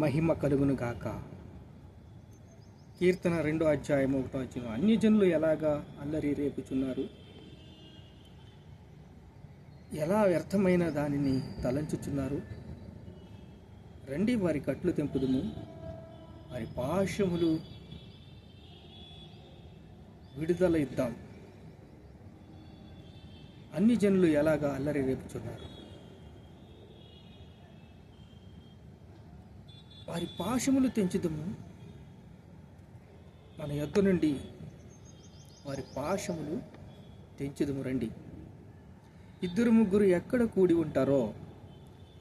మహిమ కలుగును గాక. కీర్తన 2:1 అన్ని జనులు ఎలాగా అల్లరి రేపుచున్నారు, ఎలా వ్యర్థమైన దానిని తలంచుచున్నారు. రండి, వారి కట్లు తెంపుదుము, వారి పాశములు విడుదల ఇద్దాం. అన్ని జనులు ఎలాగా అల్లరి రేపుచున్నారు, వారి పాశములు తెంచుదము. మన యొద్ద నుండి వారి పాశములు తెంచుదము. రండి, ఇద్దరు ముగ్గురు ఎక్కడ కూడి ఉంటారో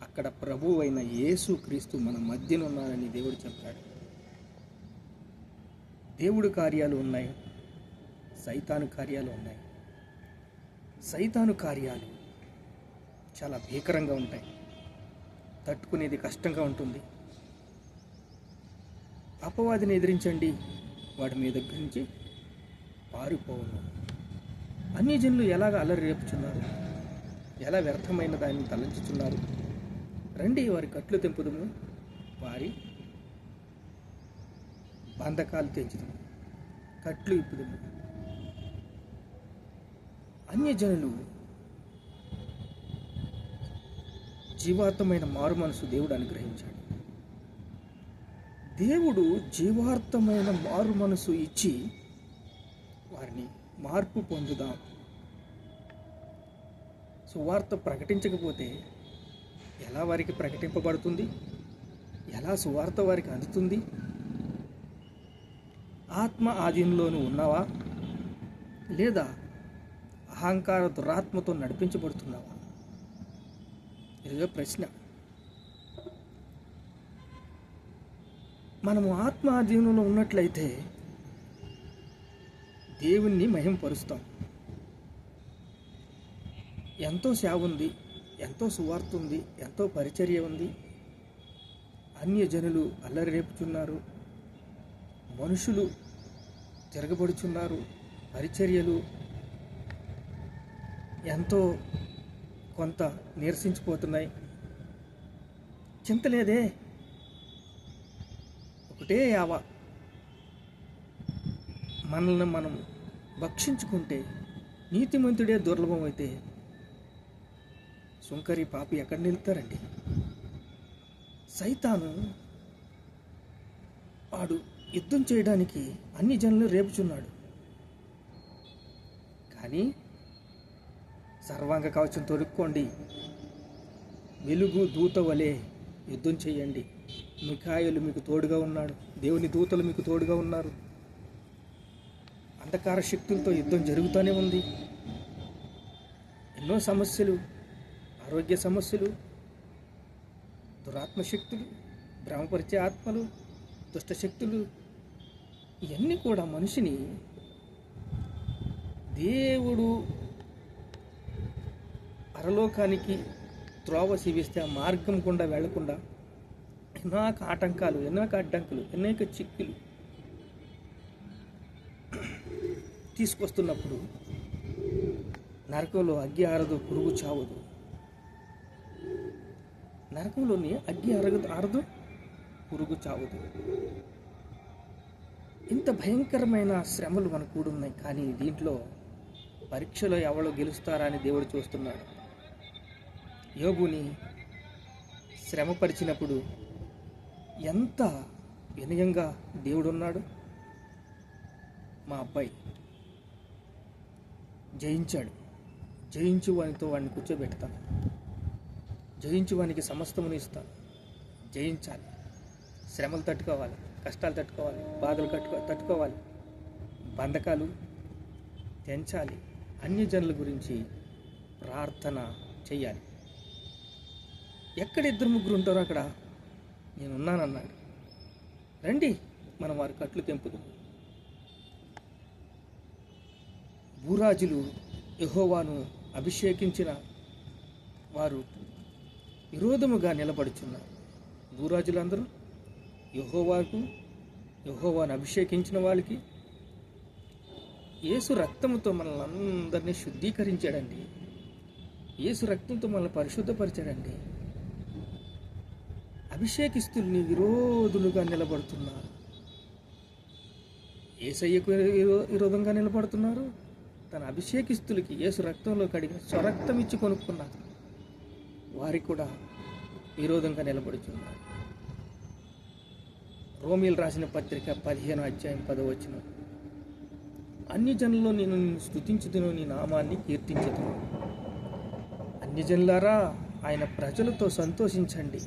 అక్కడ ప్రభువు అయిన యేసు క్రీస్తు మన మధ్యన ఉన్నారని దేవుడు చెప్పాడు. దేవుడు కార్యాలు ఉన్నాయి, సైతాను కార్యాలు ఉన్నాయి. సైతాను కార్యాలు చాలా భీకరంగా ఉంటాయి, తట్టుకునేది కష్టంగా ఉంటుంది. అపవాదిని ఎదిరించండి, వాడి మీ దగ్గర నుంచి పారిపోవును. అన్ని జనులు ఎలాగ అల్లరి రేపుచున్నారు, ఎలా వ్యర్థమైన దాన్ని తలంచుచున్నారు. రండి, వారి కట్లు తెంపుదము, వారి బంధకాలు తెంచుదము, కట్లు ఇప్పుదము. అన్యజనులు జీవార్థమైన మారు మనసు దేవుడు అనుగ్రహించాడు. దేవుడు జీవార్థమైన మారు మనసు ఇచ్చి వారిని మార్పు పొందుదాం. సువార్త ప్రకటించకపోతే ఎలా వారికి ప్రకటింపబడుతుంది, ఎలా సువార్త వారికి అందుతుంది? ఆత్మ ఆధీనంలోనూ ఉన్నావా, లేదా అహంకార దురాత్మతో నడిపించబడుతున్నావా? ఇదే ప్రశ్న. మనము ఆత్మ ఆధీనంలో ఉన్నట్లయితే దేవుణ్ణి మహిమపరుస్తాం. ఎంతో సేవ ఉంది, ఎంతో సువార్త ఉంది, ఎంతో పరిచర్య ఉంది. అన్యజనులు అల్లరి రేపుచున్నారు, మనుషులు తిరగబడుచున్నారు, పరిచర్యలు ఎంతో కొంత నీరసించిపోతున్నాయి. చింతలేదే, ఒకటే యావ. మనల్ని మనం భక్షించుకుంటే నీతిమంతుడే దుర్లభం అయితే సుంకరి పాపి ఎక్కడ నిలుతారండి? సైతాను వాడు యుద్ధం చేయడానికి అన్ని జనులు రేపుచున్నాడు. కానీ సర్వాంగ కవచం తొడుక్కోండి, వెలుగు దూత వలె యుద్ధం చేయండి. మిఖాయేలు మీకు తోడుగా ఉన్నాడు, దేవుని దూతలు మీకు తోడుగా ఉన్నారు. అంధకార శక్తులతో యుద్ధం జరుగుతూనే ఉంది. ఎన్నో సమస్యలు, ఆరోగ్య సమస్యలు, దురాత్మ శక్తులు, భ్రమపరిచే ఆత్మలు, దుష్ట శక్తులు, ఇవన్నీ కూడా మనిషిని దేవుడు పరలోకానికి త్రోవ శీవిస్తే ఆ మార్గం గుండా వెళ్లకుండా అనేక ఆటంకాలు, అనేక అడ్డంకులు, అనేక చిక్కులు తీసుకొస్తున్నప్పుడు నరకంలో అగ్గి ఆరదు, పురుగు చావదు. నరకంలోని అగ్గి ఆరదు, పురుగు చావదు. ఇంత భయంకరమైన శ్రమలు మన కూడున్నాయి. కానీ దీంట్లో పరీక్షలో ఎవరు గెలుస్తారా అని దేవుడు చూస్తున్నాడు. యోబుని శ్రమపరిచినప్పుడు ఎంత వినయంగా దేవుడున్నాడు. మా అబ్బాయి జయించాడు, జయించు వానితో వాడిని కూర్చోబెడతాను, జయించు వానికి సమస్తమును ఇస్తాను. జయించాలి, శ్రమలు తట్టుకోవాలి, కష్టాలు తట్టుకోవాలి, బాధలు తట్టుకోవాలి, బంధకాలు తెంచాలి. అన్ని జనుల గురించి ప్రార్థన చెయ్యాలి. ఎక్కడ ఇద్దరు ముగ్గురు ఉంటారో అక్కడ నేనున్నానన్నాడు. రండి, మనం వారి కట్లు తెంపుదాం. భూరాజులు యెహోవాను అభిషేకించిన వారు విరోధముగా నిలబడుచున్నారు. భూరాజులందరూ యెహోవాను అభిషేకించిన వాళ్ళకి యేసు రక్తముతో మనల్ని అందరినీ శుద్ధీకరించాడండి. యేసు రక్తంతో మనల్ని పరిశుద్ధపరిచాడండి. అభిషేకిస్తులు నీ విరోధులుగా నిలబడుతున్నారు. యేసయ్యకు విరోధంగా నిలబడుతున్నారు. తన అభిషేకిస్తులకి యేసు రక్తంలో కడిగి స్వరక్తం ఇచ్చి కొనుక్కున్నారు. వారికి కూడా విరోధంగా నిలబడుతున్నారు. రోమీలు రాసిన పత్రిక 15వ అధ్యాయం 10వ వచనం, అన్ని జనుల్లో నేను నిన్ను స్తుతించుదును, నీ నామాన్ని కీర్తించుదును. అన్ని జనులారా ఆయన ప్రజలతో సంతోషించండి.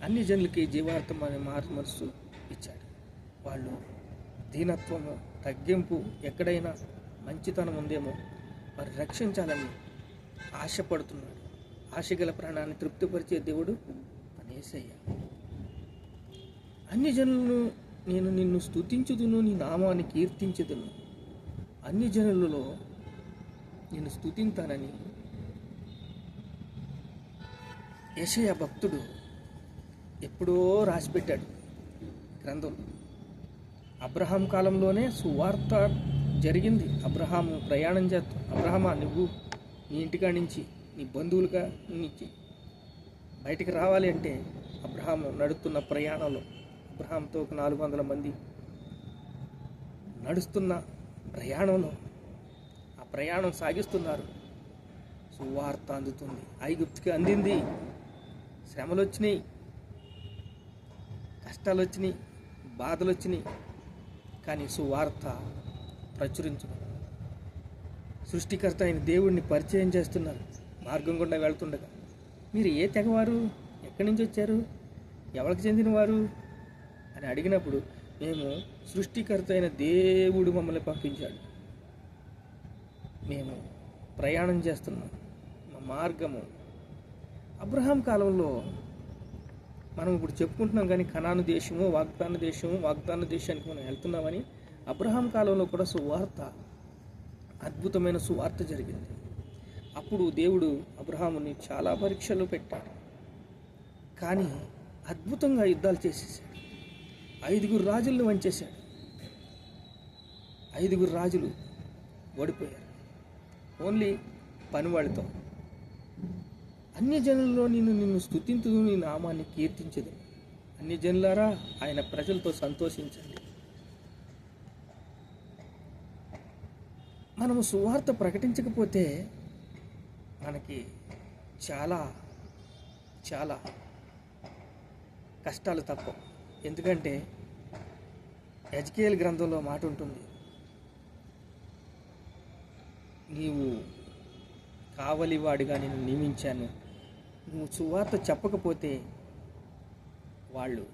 అన్ని జనులకి జీవార్థం మనసు ఇచ్చాడు. వాళ్ళు దీనత్వము, తగ్గింపు, ఎక్కడైనా మంచితనం ఉందేమో వారు రక్షించాలని ఆశపడుతున్నాడు. ఆశగల ప్రాణాన్ని తృప్తిపరిచే దేవుడు మన యేసయ్య. అన్ని జనులను నేను నిన్ను స్తుతించుదును, నీ నామాన్ని కీర్తించుదును. అన్ని జనులలో నిన్ను స్తుతింతానని యెషయా భక్తుడు ఎప్పుడో రాసిపెట్టాడు గ్రంథంలో. అబ్రహాం కాలంలోనే సువార్త జరిగింది. అబ్రహాము ప్రయాణం చేస్తాం. అబ్రహమా, నువ్వు నీ ఇంటికాడి నుంచి, నీ బంధువులుగా నుంచి బయటికి రావాలి అంటే అబ్రహాము నడుస్తున్న ప్రయాణంలో, అబ్రహాంతో ఒక 400 మంది నడుస్తున్న ప్రయాణంలో, ఆ ప్రయాణం సాగిస్తున్నారు. సువార్త అందుతుంది. ఐగుప్తుకి అందింది. శ్రమలు వచ్చినాయి, కష్టాలు వచ్చినాయి, బాధలు వచ్చినాయి. కానీ సువార్త ప్రచురించడం, సృష్టికర్త అయిన దేవుడిని పరిచయం చేస్తున్నారు. మార్గం గుండా వెళ్తుండగా, మీరు ఏ తెగవారు, ఎక్కడి నుంచి వచ్చారు, ఎవరికి చెందినవారు అని అడిగినప్పుడు, మేము సృష్టికర్త అయిన దేవుడు మమ్మల్ని పంపించాడు, మేము ప్రయాణం చేస్తున్నాం, మా మార్గము. అబ్రహాం కాలంలో మనం ఇప్పుడు చెప్పుకుంటున్నాం కానీ కనాను దేశము, వాగ్దాన దేశానికి మనం వెళ్తున్నామని. అబ్రహాం కాలంలో కూడా సువార్త, అద్భుతమైన సువార్త జరిగింది. అప్పుడు దేవుడు అబ్రహాముని చాలా పరీక్షలు పెట్టాడు. కానీ అద్భుతంగా యుద్ధాలు చేసేసాడు. 5 రాజులను వంచేశాడు. 5 రాజులు ఓడిపోయారు, ఓన్లీ పనివాడితో. అన్ని జనుల్లో నిన్ను స్తుతింతుదు, నీ నామాన్ని కీర్తించదు. అన్ని జనులారా ఆయన ప్రజలతో సంతోషించండి. మనము సువార్త ప్రకటించకపోతే మనకి చాలా చాలా కష్టాలు తప్పవు. ఎందుకంటే హెజ్కేలు గ్రంథంలో మాట ఉంటుంది, నీవు కావలివాడిగా నేను నియమించాను, నువ్వు సువార్త చెప్పకపోతే వాళ్ళు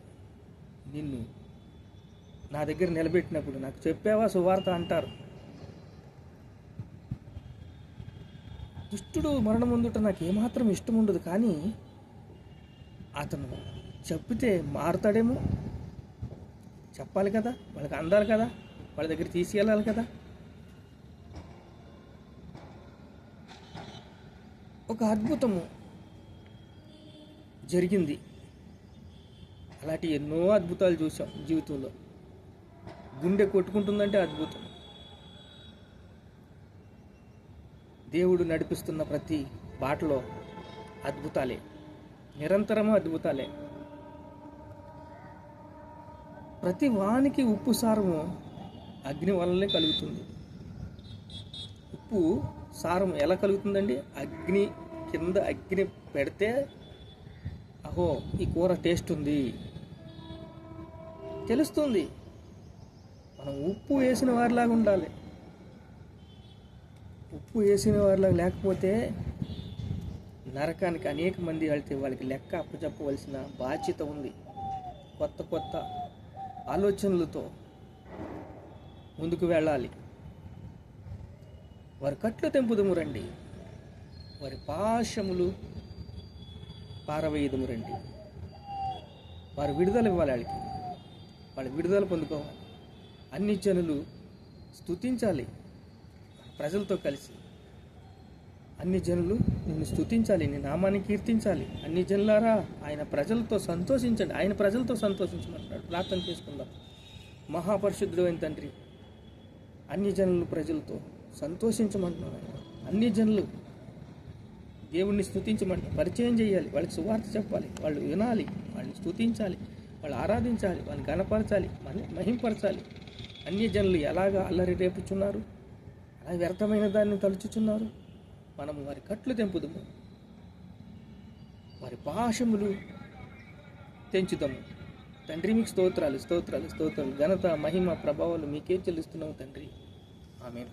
నిన్ను నా దగ్గర నిలబెట్టినప్పుడు నాకు చెప్పావా సువార్త అంటారు. దుష్టుడు మరణం ముందుట నాకు ఏమాత్రం ఇష్టం ఉండదు, కానీ అతను చెప్పితే మారుతాడేమో. చెప్పాలి కదా, వాళ్ళకి అందాలి కదా, వాళ్ళ దగ్గర తీసుకెళ్ళాలి కదా. ఒక అద్భుతము జరిగింది. అలాంటి ఎన్నో అద్భుతాలు చూసాం జీవితంలో. గుండె కొట్టుకుంటుందంటే అద్భుతం. దేవుడు నడిపిస్తున్న ప్రతి బాటలో అద్భుతాలే, నిరంతరము అద్భుతాలే. ప్రతి వానికి ఉప్పు సారము అగ్ని వల్లనే కలుగుతుంది. ఉప్పు సారం ఎలా కలుగుతుందండి? అగ్ని కింద అగ్ని పెడితే అహో ఈ కూర టేస్ట్ ఉంది తెలుస్తుంది. మనం ఉప్పు వేసిన వారిలాగా ఉండాలి. ఉప్పు వేసిన వారిలాగా లేకపోతే నరకానికి అనేక మంది వెళ్తే వాళ్ళకి లెక్క అప్పచెప్పవలసిన బాధ్యత ఉంది. కొత్త కొత్త ఆలోచనలతో ముందుకు వెళ్ళాలి. వారి కట్లు తెంపుదము రండి, వారి పాశములు పారవేయుదము రండి. వారు విడుదల ఇవ్వాలి, వాళ్ళకి విడుదల పొందుకోవాలి. అన్ని జనులు స్తుతించాలి ప్రజలతో కలిసి. అన్ని జనులు నిన్ను స్తుతించాలి, నీ నామాన్ని కీర్తించాలి. అన్ని జనులారా ఆయన ప్రజలతో సంతోషించండి. ఆయన ప్రజలతో సంతోషించమంటున్నాడు. ప్రార్థన చేసుకుందాం. మహాపరిశుద్ధుడైన తండ్రి, అన్ని జనులు ప్రజలతో సంతోషించమంటున్నాడు. అన్ని జనులు దేవుణ్ణి స్తుతించమంటే పరిచయం చేయాలి, వాళ్ళకి సువార్త చెప్పాలి, వాళ్ళు వినాలి, వాళ్ళని స్తుతించాలి, వాళ్ళు ఆరాధించాలి, వాళ్ళని గణపరచాలి, మహింపరచాలి. అన్యజనులు ఎలాగా అల్లరి రేపుచున్నారు, అలా వ్యర్థమైన దాన్ని తలుచుచున్నారు. మనము వారి కట్లు తెంపుదము, వారి పాశములు తెంచుదాము. తండ్రి మీకు స్తోత్రాలు స్తోత్రాలు స్తోత్రాలు, ఘనత మహిమ ప్రభావాలు మీకే చెల్లిస్తున్నాము తండ్రి. ఆమేన్.